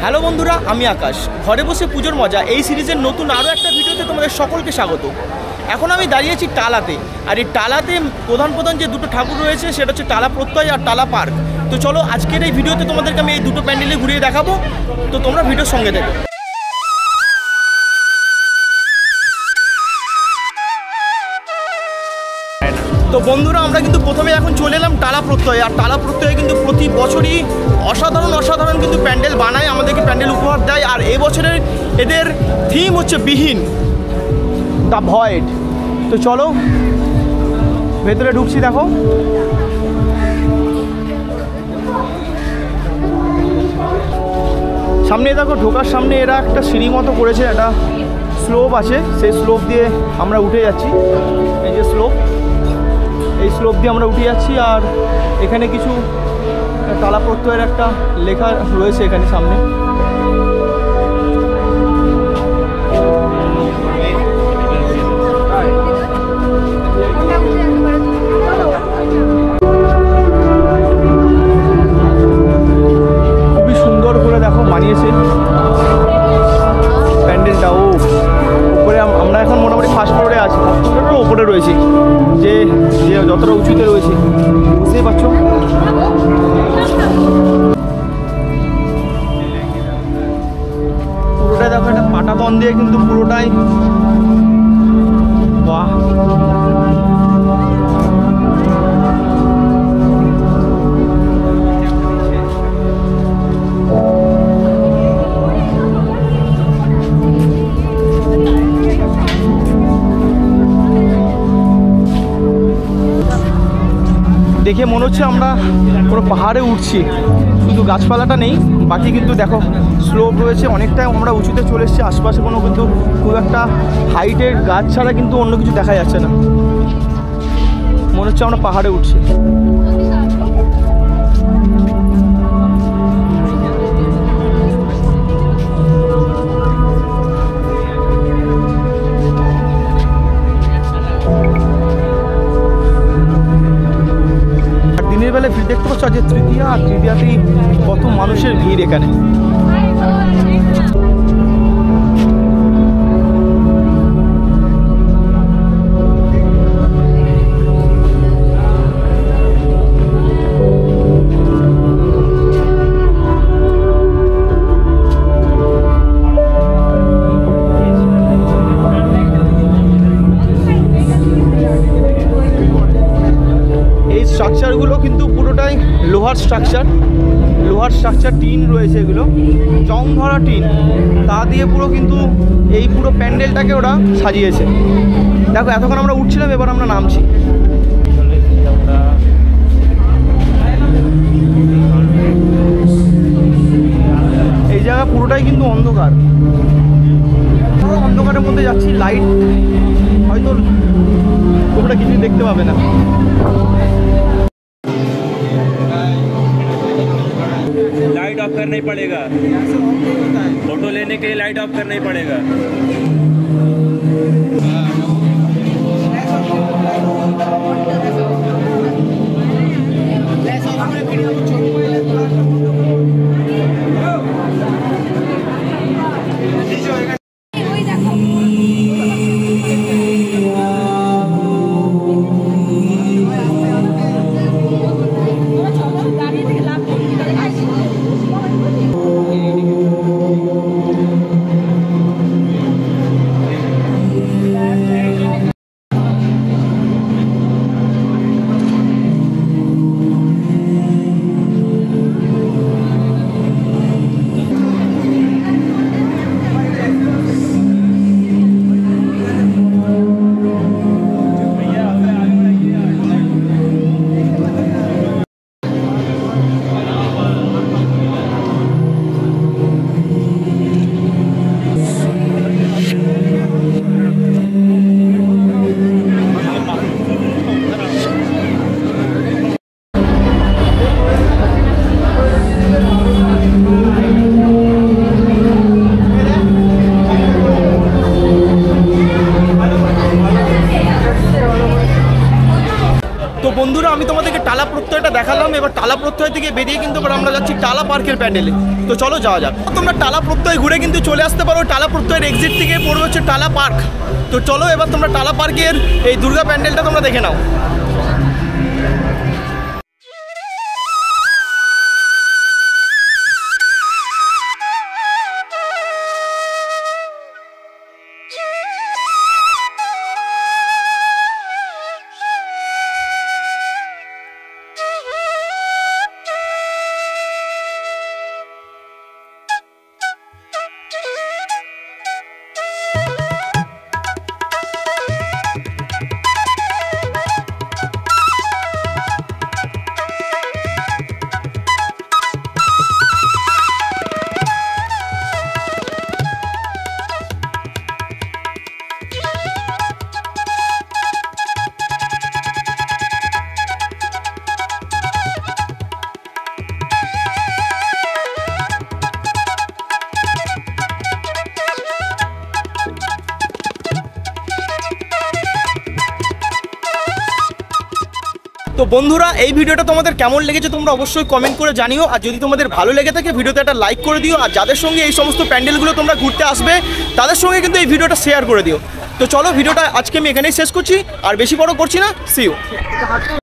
Hello বন্ধুরা, আমি আকাশ। ঘরে বসে পুজোর মজা এই সিরিজের নতুন আরও একটা ভিডিওতে তোমাদের সকলকে স্বাগত। এখন আমি দাঁড়িয়েছি টালাতে, আর এই টালাতে প্রধান যে দুটো ঠাকুর রয়েছে সেটা হচ্ছে টালা প্রত্যয় আর টালা পার্ক। তো চলো আজকের এই ভিডিওতে তোমাদেরকে আমি এই দুটো প্যান্ডেলে ঘুরিয়ে দেখাবো, তো তোমরা ভিডিওর সঙ্গে দেখো। তো বন্ধুরা, আমরা কিন্তু প্রথমে এখন চলে এলাম টালা প্রত্যয়। আর টালা প্রত্যয়ে কিন্তু প্রতি বছরই অসাধারণ কিন্তু প্যান্ডেল বানায়, আমাদেরকে প্যান্ডেল উপহার দেয়। আর এবছরের এদের থিম হচ্ছে বিহীন, দ্য ভয়েড। তো চলো ভেতরে ঢুকছি। দেখো সামনে, দেখো ঢোকার সামনে এরা একটা সিঁড়ি মতো করেছে, একটা স্লোপ আছে, সেই স্লোপ দিয়ে আমরা উঠে যাচ্ছি। এই যে স্লোপ, এই স্লোপ দিয়ে আমরা উঠে যাচ্ছি। আর এখানে কিছু টালা প্রত্যয়ের একটা লেখা রয়েছে এখানে সামনে। খুবই সুন্দর করে দেখো বানিয়েছে প্যান্ডেলটা। উপরে আমরা এখন মোটামুটি ফার্স্ট ফ্লোরে আছি, ফার্স্ট ফ্লোরেরও ওপরে রয়েছি, যে যতটা উঁচুতে রয়েছে বুঝতেই পারছো। পুরোটাই দেখো একটা পাটাতন দিয়ে কিন্তু পুরোটাই, বাহ। দেখে মনে হচ্ছে আমরা পুরো পাহাড়ে উঠছি, শুধু গাছপালাটা নেই, বাকি কিন্তু দেখো স্লোপ রয়েছে অনেকটাই। আমরা উঁচুতে চলে এসেছি, আশপাশে কোনো কিন্তু খুব একটা হাইটের গাছ ছাড়া কিন্তু অন্য কিছু দেখা যাচ্ছে না, মনে হচ্ছে আমরা পাহাড়ে উঠছি। দিনের বেলায় ভিড় দেখতে পাচ্ছ, আজ তৃতীয়া, আর তৃতীয়াতেই কত মানুষের ভিড় এখানে। স্ট্রাকচারগুলো কিন্তু পুরোটাই লোহার স্ট্রাকচার, টিন রয়েছে, এগুলো জং ধরা টিন, তা দিয়ে পুরো কিন্তু এই পুরো প্যান্ডেলটাকে ওরা সাজিয়েছে। দেখো এতক্ষণ আমরা উঠছিলাম, এবার আমরা নামছি। এই জায়গা পুরোটাই কিন্তু অন্ধকার, পুরো অন্ধকারের মধ্যে যাচ্ছি। লাইট হয়তো তোমরা কিছুই দেখতে পাবে না। लाइट ऑफ करना ही पड़ेगा, फोटो लेने के लिए लाइट ऑफ करना ही पड़ेगा। থেকে বেরিয়ে কিন্তু আমরা যাচ্ছি টালা পার্কের প্যান্ডেলে। তো চলো যাওয়া যাক। তোমরা টালা প্রত্যয় ঘুরে কিন্তু চলে আসতে পারো। টালা প্রত্যয়ের এক্সিট থেকে পড়বে হচ্ছে টালা পার্ক। তো চলো এবার তোমরা টালা পার্কের এই দুর্গা প্যান্ডেলটা তোমরা দেখে নাও। তো বন্ধুরা এই ভিডিওটা তোমাদের কেমন লেগেছে তোমরা অবশ্যই কমেন্ট করে জানিও। আর যদি তোমাদের ভালো লেগে থাকে ভিডিওতে একটা লাইক করে দিও। আর যাদের সঙ্গে এই সমস্ত প্যান্ডেলগুলো তোমরা ঘুরতে আসবে তাদের সঙ্গে কিন্তু এই ভিডিওটা শেয়ার করে দিও। তো চলো ভিডিওটা আজকে আমি এখানেই শেষ করছি, আর বেশি বড় করছি না। See you.